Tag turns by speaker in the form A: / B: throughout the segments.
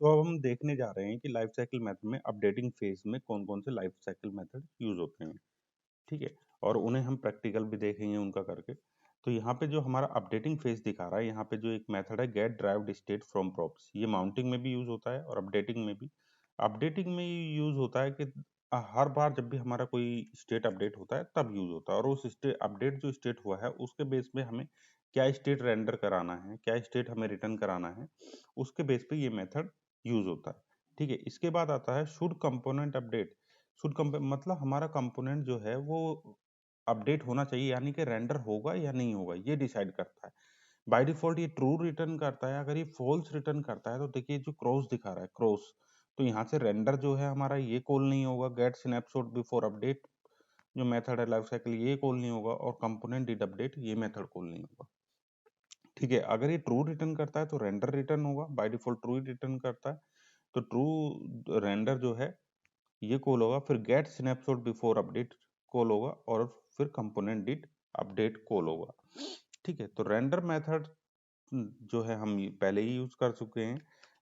A: तो अब हम देखने जा रहे हैं कि लाइफ साइकिल मेथड में अपडेटिंग फेज में कौन कौन से लाइफ साइकिल मेथड यूज होते हैं। ठीक है, और उन्हें हम प्रैक्टिकल भी देखेंगे उनका करके। तो यहाँ पे जो हमारा अपडेटिंग फेज दिखा रहा है, यहाँ पे जो एक मेथड है get derived state from props, ये माउंटिंग में भी यूज होता है और अपडेटिंग में भी। अपडेटिंग में यूज होता है कि हर बार जब भी हमारा कोई स्टेट अपडेट होता है तब यूज होता है, और उस स्टेट अपडेट जो स्टेट हुआ है उसके बेस पे हमें क्या स्टेट रेंडर कराना है, क्या स्टेट हमें रिटर्न कराना है, उसके बेस पे ये मेथड यूज होता है। ठीक है, इसके बाद आता है शुड कंपोनेंट अपडेट। मतलब हमारा कंपोनेंट जो है वो अपडेट होना चाहिए, यानी कि रेंडर होगा या नहीं होगा ये डिसाइड करता है। बाय डिफॉल्ट ये ट्रू रिटर्न करता है। अगर ये फॉल्स रिटर्न करता है तो देखिए जो क्रॉस दिखा रहा है, क्रॉस, तो यहाँ से रेंडर जो है हमारा ये कॉल नहीं होगा। गेट स्नैपशॉट बिफोर अपडेट जो मेथड है लाइफ साइकिल, ये कॉल नहीं होगा, और कंपोनेंट डिड अपडेट ये मेथड कॉल नहीं होगा। ठीक है, अगर ये ट्रू रिटर्न करता है तो रेंडर रिटर्न होगा, बाय डिफॉल्ट ट्रू रिटर्न करता है तो ट्रू रेंडर जो है ये कॉल होगा, फिर get snapshot before update call होगा, और फिर कंपोनेंट डिड अपडेट कॉल होगा। ठीक है, तो रेंडर मेथड जो है हम पहले ही यूज कर चुके हैं,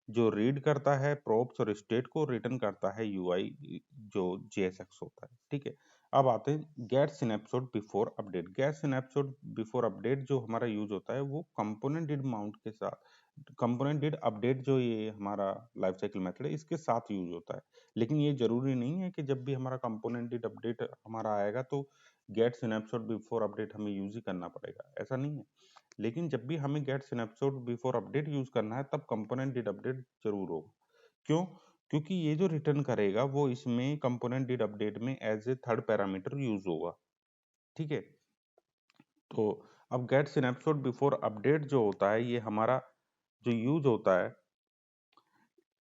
A: जो रीड करता है प्रॉप्स और स्टेट को, रिटर्न करता है यूआई जो जेएसएक्स होता है। ठीक है, अब आते हैं get snapshot before update. Get snapshot before update जो हमारा यूज होता है वो कंपोनेंट डिड माउंट के साथ, कंपोनेंट डिड अपडेट जो ये हमारा लाइफ साइकिल मेथड है इसके साथ यूज होता है। लेकिन ये जरूरी नहीं है कि जब भी हमारा कंपोनेंट डिड अपडेट हमारा आएगा तो गेट स्नैपशॉट बिफोर अपडेट हमें यूज ही करना पड़ेगा, ऐसा नहीं है। लेकिन जब भी हमें get snapshot before update use करना है तब कंपोनेंट डिड अपडेट जरूर होगा। क्यों? क्योंकि ये जो रिटर्न करेगा वो इसमें कंपोनेंट डिड अपडेट में as a third parameter use होगा। ठीक है, तो अब गेट स्नैपशॉट बिफोर अपडेट जो होता है ये हमारा जो यूज होता है,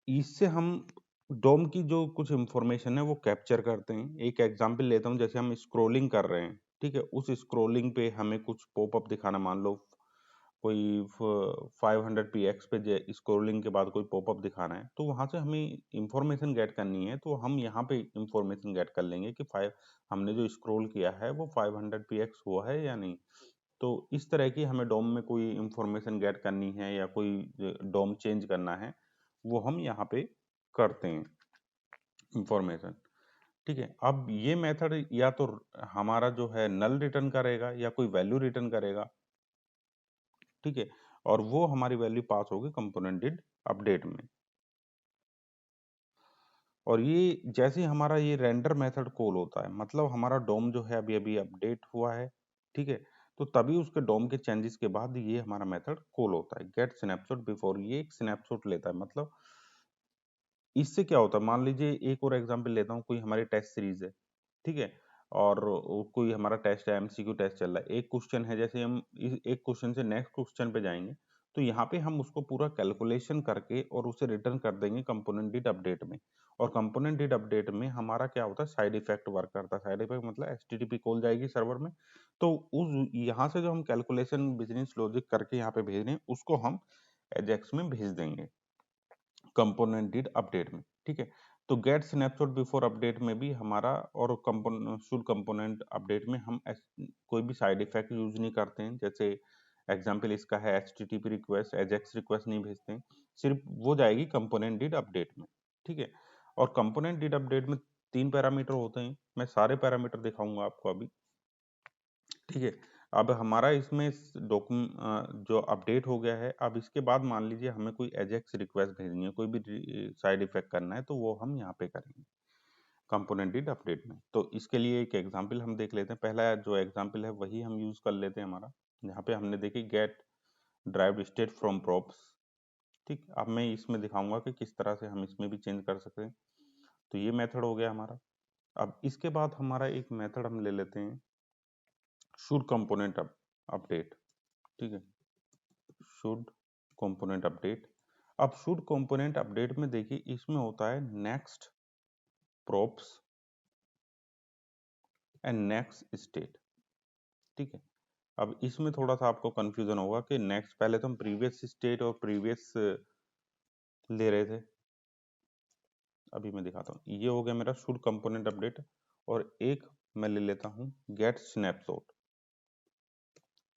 A: इससे हम डोम की जो कुछ इंफॉर्मेशन है वो कैप्चर करते हैं। एक एग्जांपल लेता हूँ, जैसे हम स्क्रॉलिंग कर रहे हैं, ठीक है, उस स्क्रॉलिंग पे हमें कुछ पॉपअप दिखाना, मान लो कोई 500 px पे स्क्रॉलिंग के बाद कोई पॉपअप दिखाना है, तो वहां से हमें इंफॉर्मेशन गेट करनी है, तो हम यहाँ पे इंफॉर्मेशन गेट कर लेंगे कि फाइव हमने जो स्क्रॉल किया है वो 500 px हुआ है या नहीं। तो इस तरह की हमें डोम में कोई इंफॉर्मेशन गेट करनी है या कोई डोम चेंज करना है, वो हम यहाँ पे करते हैं इंफॉर्मेशन। ठीक है, अब ये मेथड या तो हमारा जो है नल रिटर्न करेगा या कोई वैल्यू रिटर्न करेगा। ठीक है, और वो हमारी वैल्यू पास होगी कंपोनेंट डिड अपडेट में। और ये जैसे ही हमारा ये रेंडर मेथड कॉल होता है, मतलब हमारा डोम जो है अभी अभी अपडेट हुआ है। ठीक है, तो तभी उसके डोम के चेंजेस के बाद ये हमारा मेथड कॉल होता है गेट स्नैपशॉट बिफोर। ये एक स्नैपशॉट लेता है, मतलब इससे क्या होता है, मान लीजिए एक और एग्जांपल लेता हूँ, कोई हमारी टेस्ट सीरीज है। ठीक है, और कोई हमारा टेस्ट है, एमसीक्यू टेस्ट चल रहा है, एक क्वेश्चन है, जैसे हम एक क्वेश्चन से नेक्स्ट क्वेश्चन पे जाएंगे तो यहाँ पे हम उसको पूरा कैलकुलेशन करके और उसे रिटर्न कर देंगे कंपोनेंट डिड अपडेट में। और कंपोनेंट डिड अपडेट में हमारा क्या होता है, साइड इफेक्ट वर्क करता है। साइड इफेक्ट मतलब एचटीटीपी कॉल जाएगी सर्वर में, तो उस यहाँ से जो हम कैलकुलेशन बिजनेस लॉजिक करके यहाँ पे भेज रहे हैं उसको हम एजेक्स में भेज देंगे कंपोनेंट डिड अपडेट में। ठीक है, तो गेट स्नैपशॉट बिफोर अपडेट में भी हमारा, और शुड कंपोनेंट अपडेट में हम कोई भी साइड इफेक्ट यूज नहीं करते हैं। जैसे एग्जांपल इसका है एचटीटीपी रिक्वेस्ट, एजेक्स रिक्वेस्ट नहीं भेजते हैं, सिर्फ वो जाएगी कंपोनेंट डिड अपडेट में। ठीक है, और कंपोनेंट डिड अपडेट में 3 पैरामीटर होते हैं, मैं सारे पैरामीटर दिखाऊंगा आपको अभी। ठीक है, अब हमारा इसमें जो अपडेट हो गया है, अब इसके बाद मान लीजिए हमें कोई एजेक्स रिक्वेस्ट भेजनी है, कोई भी साइड इफेक्ट करना है, तो वो हम यहाँ पे करेंगे कंपोनेंट डिड अपडेट में। तो इसके लिए एक एग्जांपल हम देख लेते हैं। पहला जो एग्जांपल है वही हम यूज कर लेते हैं हमारा, यहाँ पे हमने देखी get drive state from props. ठीक, अब मैं इसमें दिखाऊंगा कि किस तरह से हम इसमें भी चेंज कर सकते हैं। तो ये मेथड हो गया हमारा। अब इसके बाद हमारा एक मेथड हम ले लेते हैं शुड कंपोनेंट अपडेट। ठीक है, शुड कंपोनेंट अपडेट। अब शुड कंपोनेंट अपडेट में देखिए इसमें होता है next props and next state. ठीक है, अब इसमें थोड़ा सा आपको कंफ्यूजन होगा कि नेक्स्ट, पहले तो हम प्रीवियस स्टेट और प्रीवियस ले रहे थे, अभी मैं दिखाता हूँ। ये हो गया मेरा शुड कंपोनेंट अपडेट, और एक मैं ले लेता हूँ get snapshot.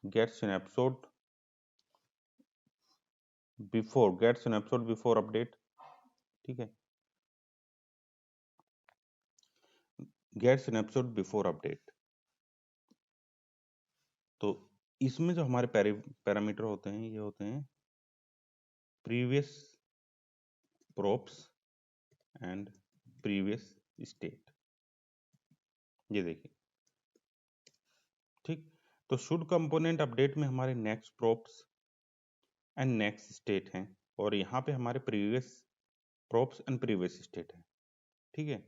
A: Get snapshot before, get snapshot before update, ठीक है। गेट स्नैपशॉट बिफोर अपडेट, तो इसमें जो हमारे पैरामीटर होते हैं ये होते हैं previous props and previous state. ये देखिए, ठीक। तो शुड कंपोनेंट अपडेट में हमारे next props and next state हैं, और यहाँ पे हमारे previous props and previous state है। ठीक है,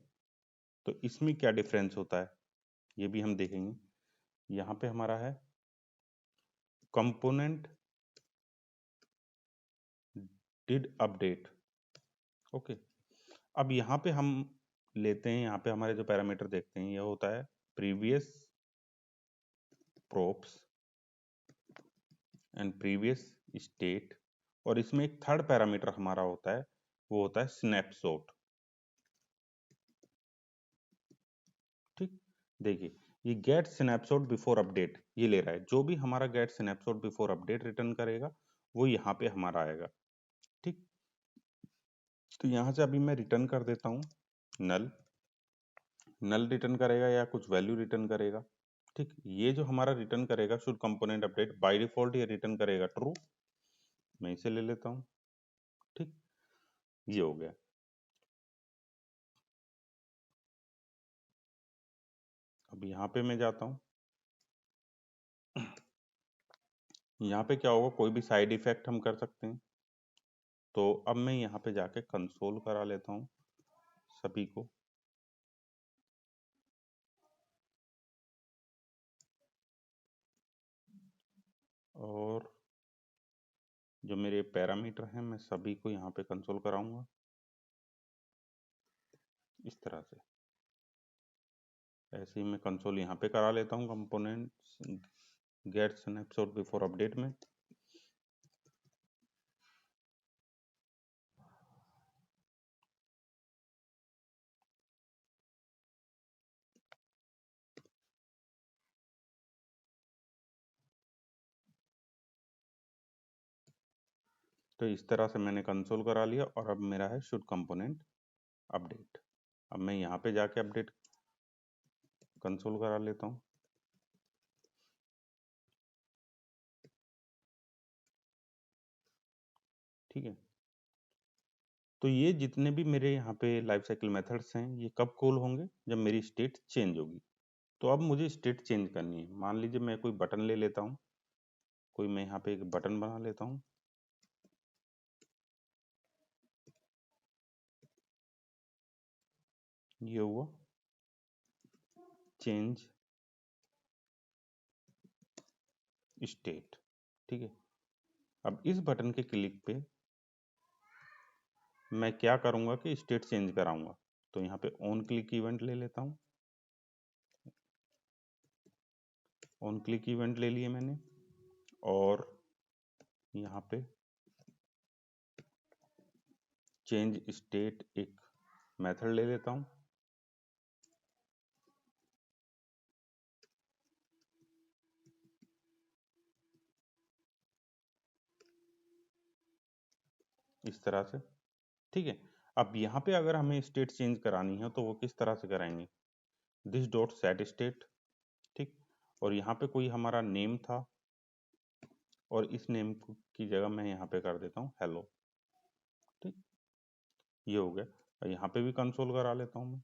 A: तो इसमें क्या डिफरेंस होता है ये भी हम देखेंगे। यहाँ पे हमारा है कंपोनेंट डिड अपडेट। ओके, अब यहाँ पे हम लेते हैं, यहाँ पे हमारे जो पैरामीटर देखते हैं ये होता है previous props and previous state, और इसमें एक थर्ड पैरामीटर हमारा होता है, वो होता है स्नैपशॉट। ठीक, देखिए ये गेट स्नैपशॉट बिफोर अपडेट ये ले रहा है, जो भी हमारा get snapshot before update return करेगा वो यहाँ पे हमारा आएगा। ठीक, तो यहाँ से अभी मैं रिटर्न कर देता हूँ नल, नल रिटर्न करेगा या कुछ वैल्यू रिटर्न करेगा। ठीक, ये जो हमारा रिटर्न करेगा should component update, by default ये रिटर्न करेगा ट्रू। मैं इसे ले लेता हूँ। ठीक, ये हो गया। अब यहाँ पे मैं जाता हूँ, यहाँ पे क्या होगा, कोई भी साइड इफेक्ट हम कर सकते हैं। तो अब मैं यहाँ पे जाके कंसोल करा लेता हूँ सभी को। और जो मेरे पैरामीटर हैं मैं सभी को यहाँ पे कंसोल कराऊंगा इस तरह से। ऐसे ही मैं कंसोल यहाँ पे करा लेता हूँ components get snapshot before update में। तो इस तरह से मैंने कंसोल करा लिया, और अब मेरा है शुड कंपोनेंट अपडेट। अब मैं यहाँ पे जाके अपडेट कंसोल करा लेता हूँ। ठीक है, तो ये जितने भी मेरे यहाँ पे लाइफ साइकिल मेथड्स हैं ये कब कॉल होंगे, जब मेरी स्टेट चेंज होगी। तो अब मुझे स्टेट चेंज करनी है। मान लीजिए मैं कोई बटन ले लेता हूँ, कोई मैं यहाँ पे एक बटन बना लेता हूँ। ये हुआ चेंज स्टेट। ठीक है, अब इस बटन के क्लिक पे मैं क्या करूंगा कि स्टेट चेंज कराऊंगा। तो यहाँ पे ऑन क्लिक इवेंट ले लेता हूँ, ऑन क्लिक इवेंट ले लिए मैंने, और यहाँ पे चेंज स्टेट एक मेथड ले लेता हूँ। इस तरह से। ठीक है, अब यहाँ पे अगर हमें स्टेट चेंज करानी है तो वो किस तरह से कराएंगे, दिस डॉट सेट स्टेट। ठीक, और यहाँ पे कोई हमारा नेम था, और इस नेम की जगह मैं यहाँ पे कर देता हूँ हेलो। ठीक, ये हो गया, और यहाँ पे भी कंसोल करा लेता हूँ मैं।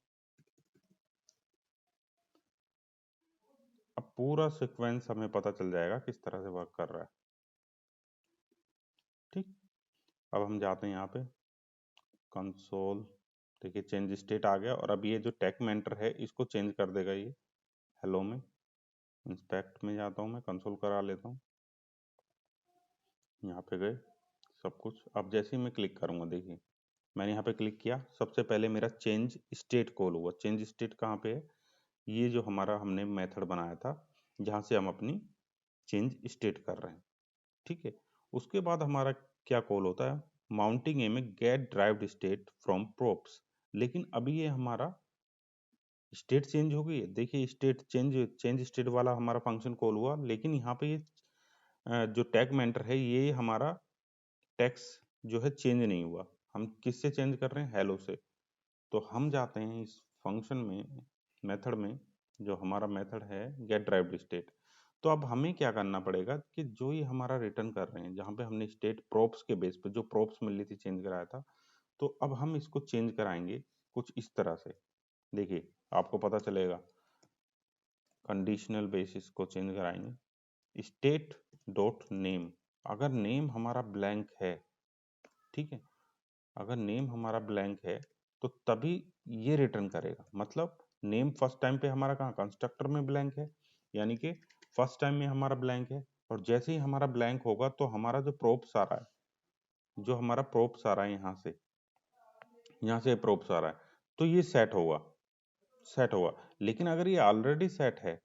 A: अब पूरा सीक्वेंस हमें पता चल जाएगा किस तरह से वर्क कर रहा है। ठीक, अब हम जाते हैं यहाँ पे कंसोल, देखिए चेंज स्टेट आ गया, और अब ये जो टैग मेंटर है इसको चेंज कर देगा ये हेलो में। इंस्पेक्ट में जाता हूँ मैं, कंसोल करा लेता हूँ, यहाँ पे गए सब कुछ। अब जैसे ही मैं क्लिक करूँगा, देखिए मैंने यहाँ पे क्लिक किया, सबसे पहले मेरा चेंज स्टेट कॉल हुआ। चेंज स्टेट कहाँ पे है, ये जो हमारा हमने मेथड बनाया था जहाँ से हम अपनी चेंज स्टेट कर रहे हैं। ठीक है, उसके बाद हमारा क्या कॉल होता है, माउंटिंग ए में get derived state from props. लेकिन अभी ये हमारा स्टेट चेंज हो गई है, देखिए स्टेट चेंज स्टेट वाला हमारा फंक्शन कॉल हुआ, लेकिन यहाँ पे ये जो टैग मेंटर है ये हमारा टैक्स जो है चेंज नहीं हुआ। हम किससे चेंज कर रहे हैं, हेलो से। तो हम जाते हैं इस फंक्शन में, मेथड में, जो हमारा मेथड है गेट ड्राइव्ड स्टेट। तो अब हमें क्या करना पड़ेगा कि जो ये हमारा रिटर्न कर रहे हैं, जहाँ पे हमने स्टेट प्रोप्स के बेस पे जो प्रोप्स मिल रही थी चेंज कराया था, तो अब हम इसको चेंज कराएंगे कुछ इस तरह से। देखिए आपको पता चलेगा, कंडीशनल बेसिस को चेंज कराएंगे, स्टेट डॉट नेम। अगर नेम हमारा ब्लैंक है, ठीक है, अगर नेम हमारा ब्लैंक है तो तभी ये रिटर्न करेगा। मतलब नेम फर्स्ट टाइम पे हमारा कहाँ कंस्ट्रक्टर में ब्लैंक है, यानी कि फर्स्ट टाइम में हमारा ब्लैंक है, और जैसे ही हमारा ब्लैंक होगा तो हमारा जो प्रोप्स आ रहा है, जो हमारा प्रोप्स आ रहा है यहाँ से प्रोप्स आ रहा है, तो ये सेट होगा। लेकिन अगर ये ऑलरेडी सेट है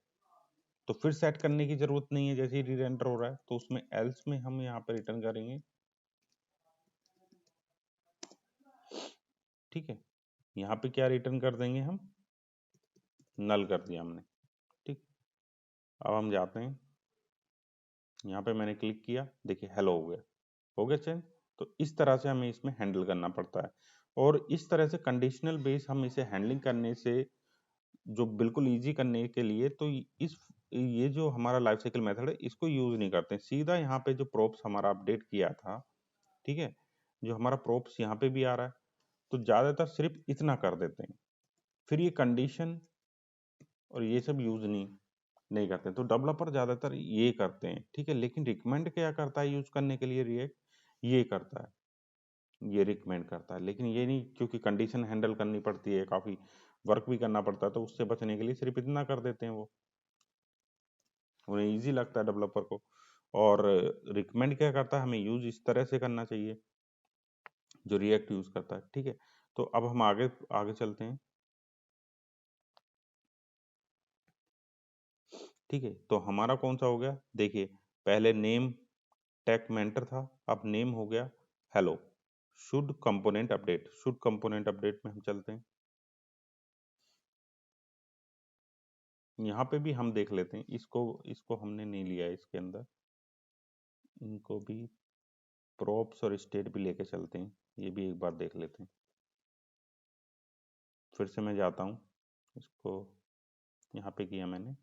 A: तो फिर सेट करने की जरूरत नहीं है, जैसे ही री एंटर हो रहा है तो उसमें एल्स में हम यहाँ पे रिटर्न करेंगे, ठीक है। यहाँ पे क्या रिटर्न कर देंगे हम, नल कर दिया हमने, ठीक। अब हम जाते हैं, यहाँ पे मैंने क्लिक किया, देखिए हेलो हो गया चेंज। तो इस तरह से हमें इसमें हैंडल करना पड़ता है, और इस तरह से कंडीशनल बेस हम इसे हैंडलिंग करने से, जो बिल्कुल इजी करने के लिए, तो इस ये जो हमारा लाइफ साइकिल मेथड है इसको यूज नहीं करते, सीधा यहाँ पे जो प्रोप्स हमारा अपडेट किया था, ठीक है, जो हमारा प्रोप्स यहाँ पे भी आ रहा है, तो ज्यादातर सिर्फ इतना कर देते हैं, फिर ये कंडीशन और ये सब यूज नहीं करते। तो डेवलपर ज्यादातर ये करते हैं, ठीक है। लेकिन रिकमेंड क्या करता है यूज करने के लिए, रिएक्ट ये करता है, ये रिकमेंड करता है, लेकिन ये नहीं, क्योंकि कंडीशन हैंडल करनी पड़ती है, काफी वर्क भी करना पड़ता है, तो उससे बचने के लिए सिर्फ इतना कर देते हैं वो, उन्हें इजी लगता है डेवलपर को। और रिकमेंड क्या करता है, हमें यूज इस तरह से करना चाहिए जो रिएक्ट यूज करता है, ठीक है। तो अब हम आगे आगे चलते हैं, ठीक है। तो हमारा कौन सा हो गया, देखिए पहले नेम टैग मेंटर था, अब नेम हो गया hello. Should component update, should component update में हम चलते हैं, यहाँ पे भी हम देख लेते हैं, इसको इसको हमने नहीं लिया है इसके अंदर, इनको भी प्रोप्स और स्टेट भी लेके चलते हैं, ये भी एक बार देख लेते हैं। फिर से मैं जाता हूँ, इसको यहाँ पे किया मैंने,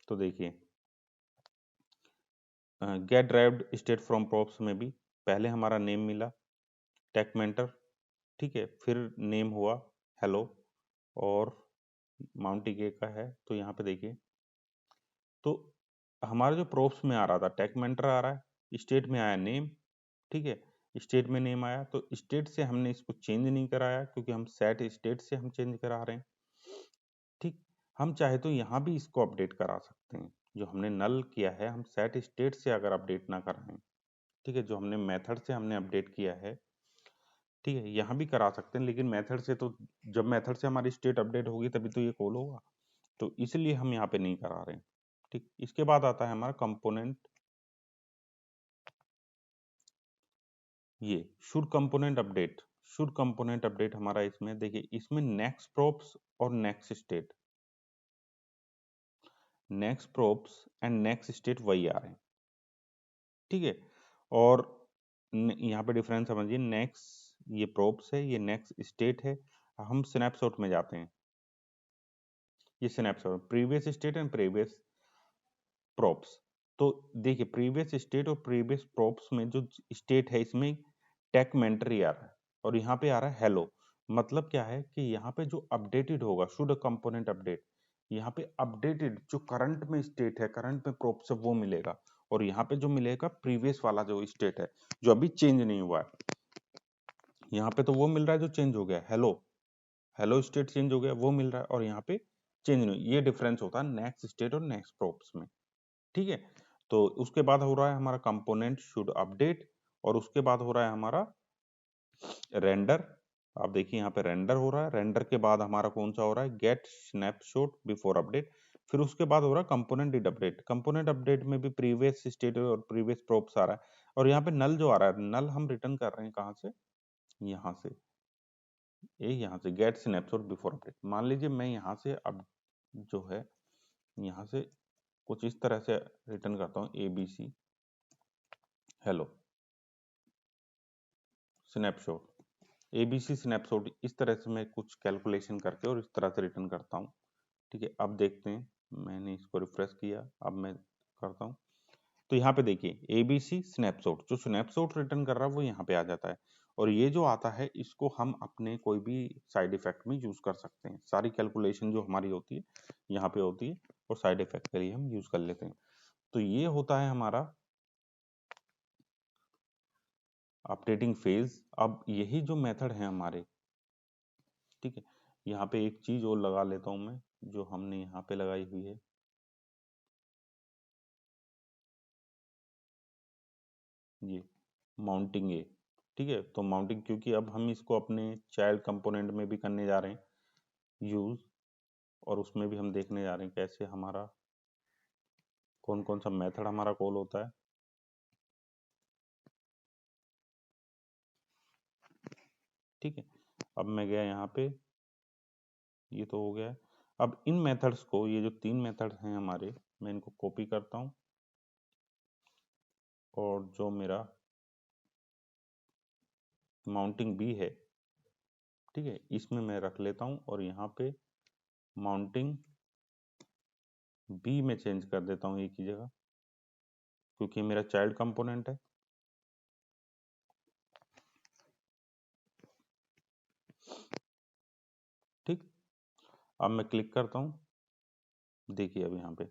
A: तो देखिए get derived state from props में भी पहले हमारा नेम मिला टैग मेंटर, ठीक है, फिर नेम हुआ हेलो, और माउंटी के का है, तो यहाँ पे देखिए, तो हमारा जो प्रोप्स में आ रहा था टैग मेंटर आ रहा है, स्टेट में आया नेम, ठीक है, स्टेट में नेम आया, तो स्टेट से हमने इसको चेंज नहीं कराया क्योंकि हम सेट स्टेट से हम चेंज करा रहे हैं, ठीक। हम चाहे तो यहाँ भी इसको अपडेट करा सकते हैं, जो हमने नल किया है हम सेट स्टेट से अगर अपडेट ना कराएं, ठीक है, जो हमने मेथड से हमने अपडेट किया है, ठीक है, यहाँ भी करा सकते हैं, लेकिन मेथड से तो, जब मेथड से हमारी स्टेट अपडेट होगी तभी तो ये कॉल होगा, तो इसलिए हम यहाँ पे नहीं करा रहे हैं, ठीक। इसके बाद आता है हमारा कंपोनेंट, ये should component update, should component update हमारा इसमें देखिए, इसमें नेक्स्ट प्रोप्स और next state, next props and next state वही आ रहे हैं, ठीक है। और यहाँ पे डिफरेंस समझिए, नेक्स्ट ये प्रोप्स है, ये नेक्स्ट स्टेट है। हम स्नैपशॉट में जाते हैं, ये snapshot previous state and previous props. तो देखिए प्रीवियस स्टेट और प्रीवियस प्रोप्स में जो स्टेट है इसमें टेक मेंटरी आ रहा है, और यहाँ पे आ रहा है हेलो। मतलब क्या है कि यहाँ पे जो अपडेटेड होगा, शुड कंपोनेंट अपडेट, यहाँ पे अपडेटेड जो करंट में स्टेट है, करंट में प्रोप्स है वो मिलेगा, और यहाँ पे जो मिलेगा प्रीवियस वाला जो स्टेट है जो अभी चेंज नहीं हुआ है, यहाँ पे तो वो मिल रहा है जो चेंज हो गया, हेलो, हेलो स्टेट चेंज हो गया वो मिल रहा है, और यहाँ पे चेंज नहीं, ये डिफरेंस होता है नेक्स्ट स्टेट और नेक्स्ट प्रोप्स में, ठीक है। तो उसके बाद हो रहा है हमारा कंपोनेंट शुड अपडेट, और उसके बाद हो रहा है हमारा रेंडर। आप देखिए यहाँ पे रेंडर हो रहा है, रेंडर के बाद हमारा कौन सा हो रहा है, गेट स्नैपशॉट बिफोर अपडेट। फिर उसके बाद हो रहा है component did update, component update में भी प्रीवियस स्टेट और प्रीवियस प्रोप्स आ रहा है, और यहाँ पे नल जो आ रहा है, नल हम रिटर्न कर रहे हैं कहाँ से, यहाँ से, ये यहाँ से गेट स्नैपशॉट बिफोर अपडेट। मान लीजिए मैं यहाँ से अब जो है यहाँ से कुछ इस तरह से रिटर्न करता हूँ, ABC hello snapshot, ABC snapshot इस तरह से मैं कुछ कैलकुलेशन करके और इस तरह से रिटर्न करता हूँ। ठीक है, अब देखते हैं, मैंने इसको रिफ्रेश किया, अब मैं करता हूँ। तो यहाँ पे देखिए ABC स्नैपशॉट, जो स्नैपशॉट रिटर्न कर रहा है वो यहाँ पे आ जाता है, और ये जो आता है इसको हम अपने कोई भी साइड इफेक्ट में यूज कर सकते हैं। सारी कैलकुलेशन जो हमारी होती है यहाँ पे होती है, और साइड इफेक्ट के लिए हम यूज कर लेते हैं। तो ये होता है हमारा अपडेटिंग फेज। अब यही जो मेथड है हमारे, ठीक है, यहाँ पे एक चीज और लगा लेता हूं मैं, जो हमने यहाँ पे लगाई हुई है, ये माउंटिंग ए। ठीक है, तो माउंटिंग, क्योंकि अब हम इसको अपने चाइल्ड कंपोनेंट में भी करने जा रहे हैं यूज, और उसमें भी हम देखने जा रहे हैं कैसे हमारा कौन कौन सा मेथड हमारा कॉल होता है। ठीक है, अब मैं गया यहाँ पे, ये तो हो गया है। अब इन मेथड्स को, ये जो 3 मेथड हैं हमारे, मैं इनको कॉपी करता हूँ, और जो मेरा माउंटिंग बी है, ठीक है, इसमें मैं रख लेता हूँ, और यहाँ पे माउंटिंग बी में चेंज कर देता हूँ एक ही जगह, क्योंकि मेरा चाइल्ड कंपोनेंट है। ठीक, अब मैं क्लिक करता हूँ, देखिए अब यहाँ पे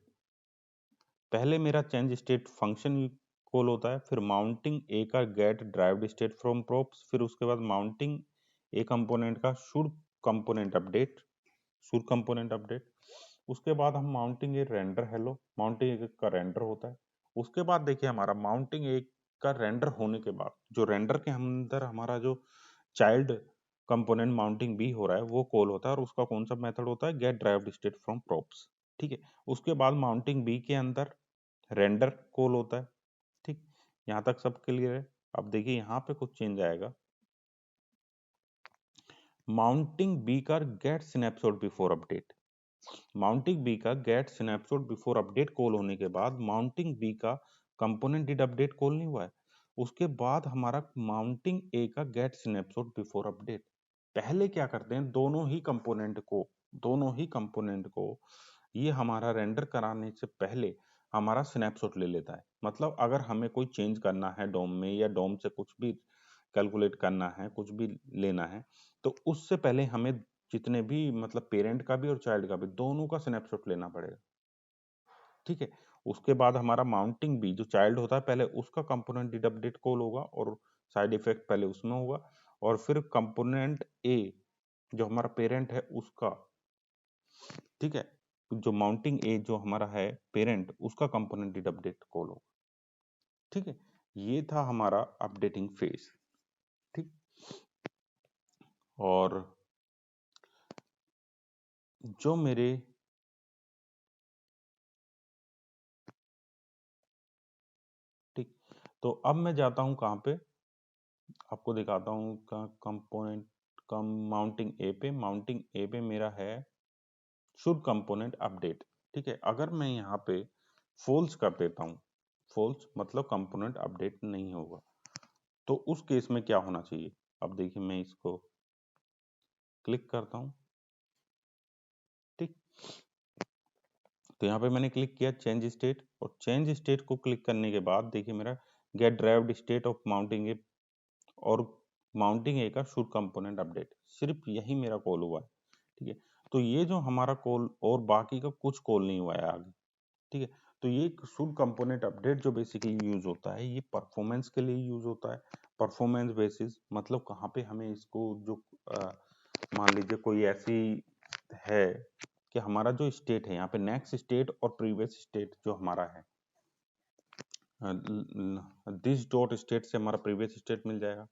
A: पहले मेरा चेंज स्टेट फंक्शन कॉल होता है, फिर माउंटिंग ए का get derived state from props, फिर उसके बाद माउंटिंग ए कंपोनेंट का should component update, should component update, उसके बाद हम mounting A render hello, mounting A का रेंडर होता है। उसके बाद देखिए हमारा माउंटिंग ए का रेंडर होने के बाद, जो रेंडर के अंदर हमारा जो चाइल्ड कंपोनेंट माउंटिंग बी हो रहा है वो कॉल होता है, और उसका कौन सा मेथड होता है, get derived state from props. ठीक है, उसके बाद माउंटिंग बी के अंदर रेंडर कॉल होता है। ठीक, यहाँ तक सब क्लियर है। अब देखिए यहाँ पे कुछ चेंज आएगा, माउंटिंग बी का get snapshot before update, mounting B का get snapshot before update call होने के बाद माउंटिंग बी का कंपोनेंट डिड अपडेट कॉल नहीं हुआ है, उसके बाद हमारा माउंटिंग ए का गेट स्नैपशॉट बिफोर अपडेट। पहले क्या करते हैं, दोनों ही कंपोनेंट को ये हमारा रेंडर कराने से पहले हमारा स्नैपशॉट ले लेता है। मतलब अगर हमें कोई चेंज करना है डोम में, या डोम से कुछ भी कैलकुलेट करना है, कुछ भी लेना है, तो उससे पहले हमें जितने भी, मतलब पेरेंट का भी और चाइल्ड का भी, दोनों का स्नैपशॉट लेना पड़ेगा। ठीक है, उसके बाद हमारा माउंटिंग बी, जो चाइल्ड होता है, पहले उसका कंपोनेंट डिड अपडेट कॉल होगा, और साइड इफेक्ट पहले उसमें होगा, और फिर कंपोनेंट ए जो हमारा पेरेंट है उसका, ठीक है, जो माउंटिंग ए जो हमारा है पेरेंट, उसका कंपोनेंट डिड अपडेट कॉल होगा। ठीक है, ये था हमारा अपडेटिंग फेज। ठीक, और जो मेरे, ठीक, तो अब मैं जाता हूं कहाँ पे, आपको दिखाता हूँ कंपोनेंट कम माउंटिंग ए पे, माउंटिंग ए पे मेरा है शुड कंपोनेंट अपडेट। ठीक है, अगर मैं यहाँ पे फॉल्स कर देता हूँ, फॉल्स मतलब कंपोनेंट अपडेट नहीं होगा, तो उस केस में क्या होना चाहिए। अब देखिए मैं इसको क्लिक करता हूँ, ठीक, तो यहाँ पे मैंने क्लिक किया चेंज स्टेट, और चेंज स्टेट को क्लिक करने के बाद देखिए मेरा get derived state of mounting A, और माउंटिंग ए का शुड कंपोनेंट अपडेट, सिर्फ यही मेरा कॉल हुआ है। ठीक है, तो ये जो हमारा कॉल, और बाकी का कुछ कॉल नहीं हुआ है आगे। ठीक है, तो ये शुड कंपोनेंट अपडेट जो बेसिकली यूज होता है, ये परफॉर्मेंस के लिए यूज होता है। परफॉर्मेंस बेसिस मतलब कहाँ पे हमें इसको जो मान लीजिए कोई ऐसी है कि हमारा जो स्टेट है, यहाँ पे नेक्स्ट स्टेट और प्रीवियस स्टेट जो हमारा है, दिस डॉट स्टेट से हमारा प्रीवियस स्टेट मिल जाएगा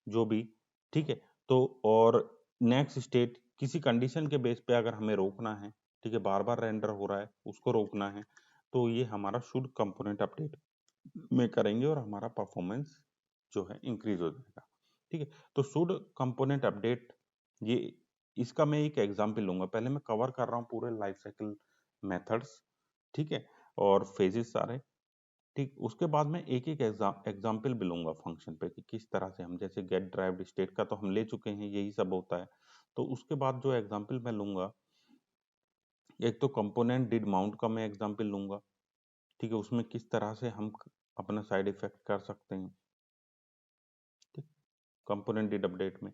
A: जो भी। ठीक है, तो और नेक्स्ट स्टेट किसी कंडीशन के बेस पे अगर हमें रोकना है, ठीक है, बार बार रेंडर हो रहा है उसको रोकना है, तो ये हमारा शुड कंपोनेंट अपडेट में करेंगे, और हमारा परफॉर्मेंस जो है इंक्रीज हो जाएगा। ठीक है, तो शुड कंपोनेंट अपडेट, ये इसका मैं एक एग्जांपल लूंगा, पहले मैं कवर कर रहा हूँ पूरे लाइफ साइकिल मेथड्स, ठीक है, और फेजेस सारे। ठीक, उसके बाद मैं एक एक एग्जाम्पल भी लूंगा फंक्शन पे कि किस तरह से हम, जैसे गेट ड्राइव्ड स्टेट का तो हम ले चुके हैं, यही सब होता है। तो उसके बाद जो एग्जाम्पल मैं लूंगा, एक तो कंपोनेंट डिड माउंट का मैं एग्जाम्पल लूंगा। ठीक है, उसमें किस तरह से हम अपना साइड इफेक्ट कर सकते हैं। ठीक, कंपोनेंट डिड अपडेट में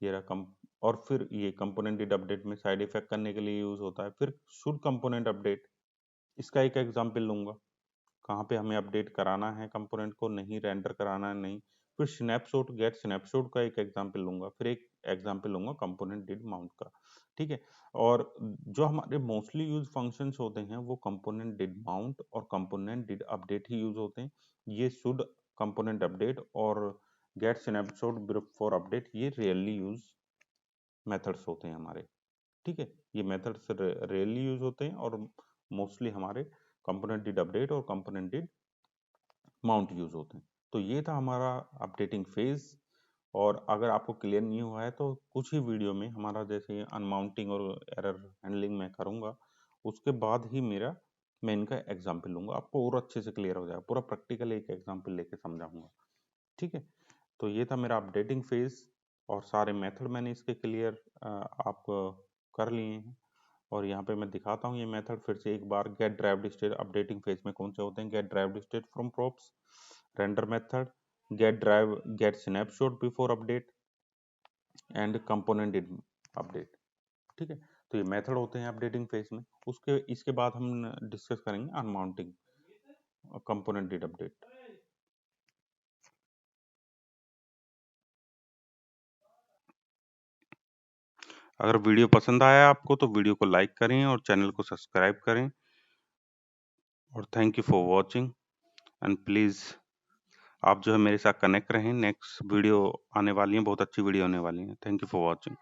A: ये रहा और फिर ये कंपोनेंट डिड अपडेट में साइड इफेक्ट करने के लिए यूज होता है। फिर शुड कंपोनेंट अपडेट, इसका एक एग्जाम्पल लूंगा, कहाँ पे हमें अपडेट कराना है कंपोनेंट को, नहीं रेंडर कराना है, नहीं। फिर स्नैपशॉट गेट स्नैपशॉट का एक एग्जांपल लूंगा, फिर एक एग्जांपल लूंगा कंपोनेंट डिड माउंट का। ठीक है, और जो हमारे मोस्टली यूज फंक्शंस होते हैं वो कंपोनेंट डिड माउंट और component did update he use होते हैं। ये शुड कंपोनेंट अपडेट और गेट स्नैपशॉट बिफोर अपडेट ये रियली यूज मेथड्स होते हैं हमारे। ठीक है, ये मेथड्स रियली यूज होते हैं और मोस्टली हमारे कंपोनेंट डिड अपडेट और कंपोनेंट डिड माउंट यूज होते हैं। तो ये था हमारा अपडेटिंग फेज। और अगर आपको क्लियर नहीं हुआ है तो कुछ ही वीडियो में हमारा जैसे अनमाउंटिंग और एरर हैंडलिंग मैं करूंगा, उसके बाद ही मैं इनका एग्जाम्पल लूंगा, आपको और अच्छे से क्लियर हो जाएगा, पूरा प्रैक्टिकल एक एग्जाम्पल लेके समझाऊंगा। ठीक है, तो ये था मेरा अपडेटिंग फेज और सारे मेथड मैंने इसके क्लियर आप कर लिए हैं। और यहाँ पे मैं दिखाता हूँ ये मेथड फिर से एक बार। Get derived state updating phase में कौन से होते हैं? Get derived state from props, render method, get snapshot before update and component update. ठीक है, तो ये मेथड होते हैं अपडेटिंग फेज में। उसके इसके बाद हम डिस्कस करेंगे अनमाउंटिंग कंपोनेंट डिड अपडेट। अगर वीडियो पसंद आया आपको तो वीडियो को लाइक करें और चैनल को सब्सक्राइब करें। और thank you for watching and please आप जो है मेरे साथ कनेक्ट रहें। नेक्स्ट वीडियो आने वाली है, बहुत अच्छी वीडियो होने वाली है। Thank you for watching.